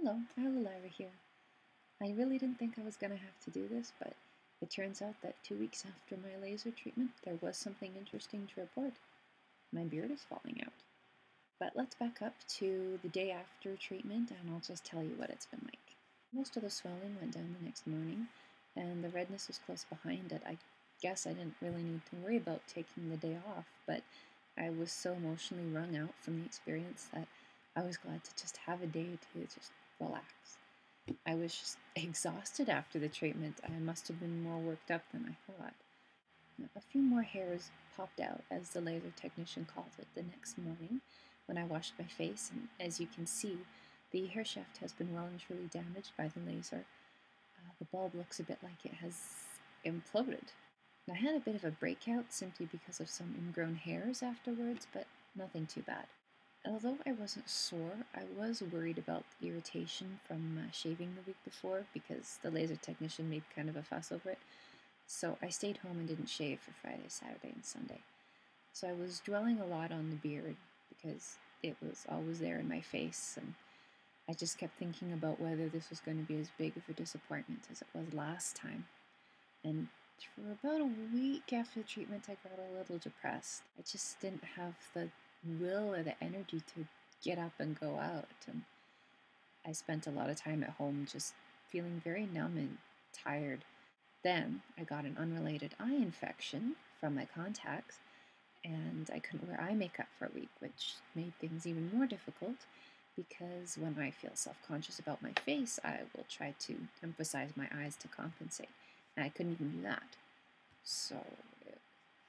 Hello, Allerleirah here. I really didn't think I was going to have to do this, but it turns out that 2 weeks after my laser treatment, there was something interesting to report. My beard is falling out. But let's back up to the day after treatment, and I'll just tell you what it's been like. Most of the swelling went down the next morning, and the redness was close behind it. I guess I didn't really need to worry about taking the day off, but I was so emotionally wrung out from the experience that I was glad to just have a day to just relax. I was just exhausted after the treatment. I must have been more worked up than I thought. A few more hairs popped out, as the laser technician called it, the next morning when I washed my face, and as you can see, the hair shaft has been well and truly damaged by the laser. The bulb looks a bit like it has imploded. I had a bit of a breakout simply because of some ingrown hairs afterwards, but nothing too bad. Although I wasn't sore, I was worried about irritation from shaving the week before because the laser technician made kind of a fuss over it. So I stayed home and didn't shave for Friday, Saturday, and Sunday. So I was dwelling a lot on the beard because it was always there in my face, and I just kept thinking about whether this was going to be as big of a disappointment as it was last time. And for about a week after the treatment, I got a little depressed. I just didn't have the will or the energy to get up and go out. And I spent a lot of time at home just feeling very numb and tired. Then I got an unrelated eye infection from my contacts, and I couldn't wear eye makeup for a week, which made things even more difficult because when I feel self-conscious about my face, I will try to emphasize my eyes to compensate. And I couldn't even do that. So it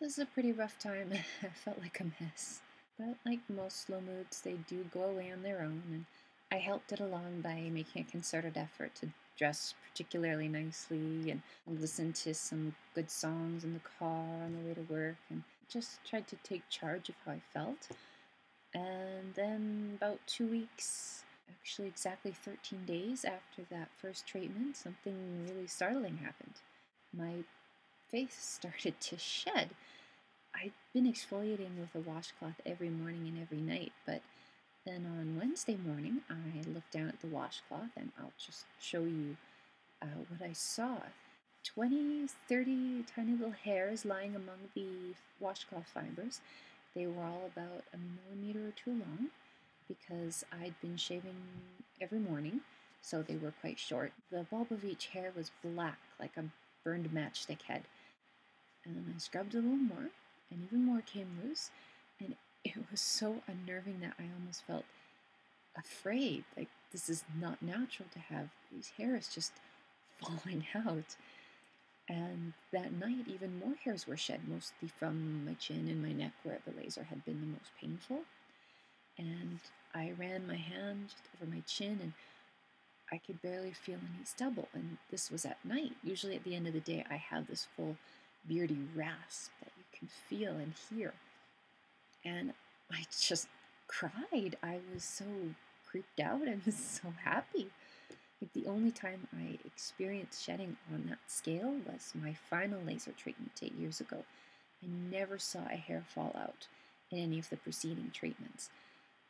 was a pretty rough time. I felt like a mess. But like most slow moods, they do go away on their own, and I helped it along by making a concerted effort to dress particularly nicely and listen to some good songs in the car on the way to work, and just tried to take charge of how I felt. And then about 2 weeks, actually exactly 13 days after that first treatment, something really startling happened. My face started to shed. I'd been exfoliating with a washcloth every morning and every night, but then on Wednesday morning, I looked down at the washcloth, and I'll just show you what I saw. 20, 30 tiny little hairs lying among the washcloth fibers. They were all about a millimeter or two long because I'd been shaving every morning, so they were quite short. The bulb of each hair was black, like a burned matchstick head. And I scrubbed a little more, and even more came loose, and it was so unnerving that I almost felt afraid. Like, this is not natural to have these hairs just falling out. And that night, even more hairs were shed, mostly from my chin and my neck, where the laser had been the most painful. And I ran my hand just over my chin, and I could barely feel any stubble. And this was at night. Usually at the end of the day, I have this full beardy rasp that you can feel and hear. And I just cried. I was so creeped out and was so happy. Like, the only time I experienced shedding on that scale was my final laser treatment 8 years ago. I never saw a hair fall out in any of the preceding treatments.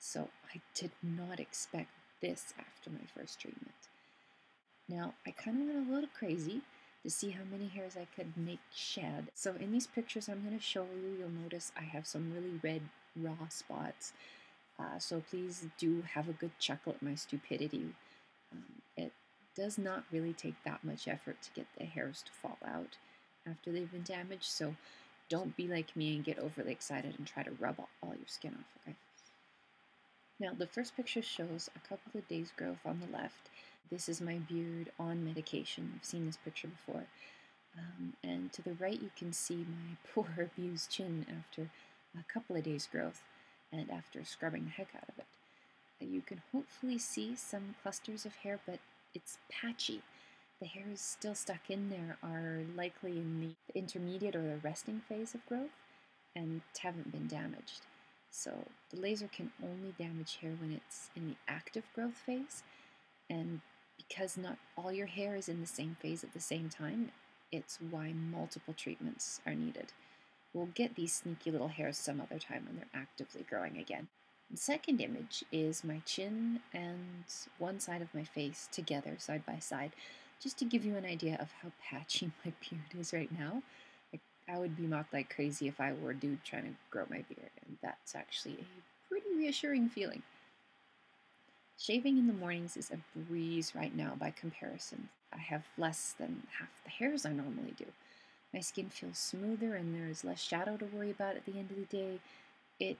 So I did not expect this after my first treatment. Now, I kind of went a little crazy to see how many hairs I could make shed. So in these pictures I'm going to show you, you'll notice I have some really red raw spots. So please do have a good chuckle at my stupidity. It does not really take that much effort to get the hairs to fall out after they've been damaged, so don't be like me and get overly excited and try to rub all your skin off, okay? Now, the first picture shows a couple of days growth on the left. This is my beard on medication. You've seen this picture before. And to the right, you can see my poor abused chin after a couple of days growth and after scrubbing the heck out of it. You can hopefully see some clusters of hair, but it's patchy. The hairs still stuck in there are likely in the intermediate or the resting phase of growth and haven't been damaged. So the laser can only damage hair when it's in the active growth phase, and because not all your hair is in the same phase at the same time, it's why multiple treatments are needed. We'll get these sneaky little hairs some other time when they're actively growing again. The second image is my chin and one side of my face together, side by side, just to give you an idea of how patchy my beard is right now. Like, I would be mocked like crazy if I were a dude trying to grow my beard, and that's actually a pretty reassuring feeling. Shaving in the mornings is a breeze right now by comparison. I have less than half the hairs I normally do. My skin feels smoother and there is less shadow to worry about at the end of the day. It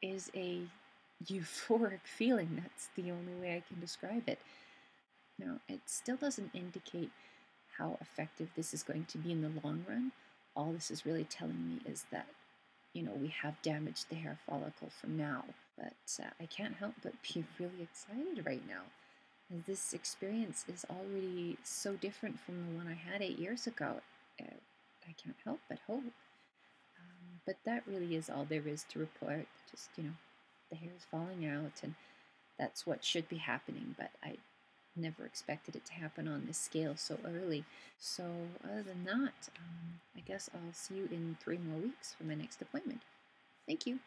is a euphoric feeling. That's the only way I can describe it. Now, it still doesn't indicate how effective this is going to be in the long run. All this is really telling me is that, we have damaged the hair follicle for now. But I can't help but be really excited right now. This experience is already so different from the one I had 8 years ago. I can't help but hope. But that really is all there is to report. Just, the hair is falling out, and that's what should be happening. But I never expected it to happen on this scale so early. So, other than that, I guess I'll see you in 3 more weeks for my next appointment. Thank you.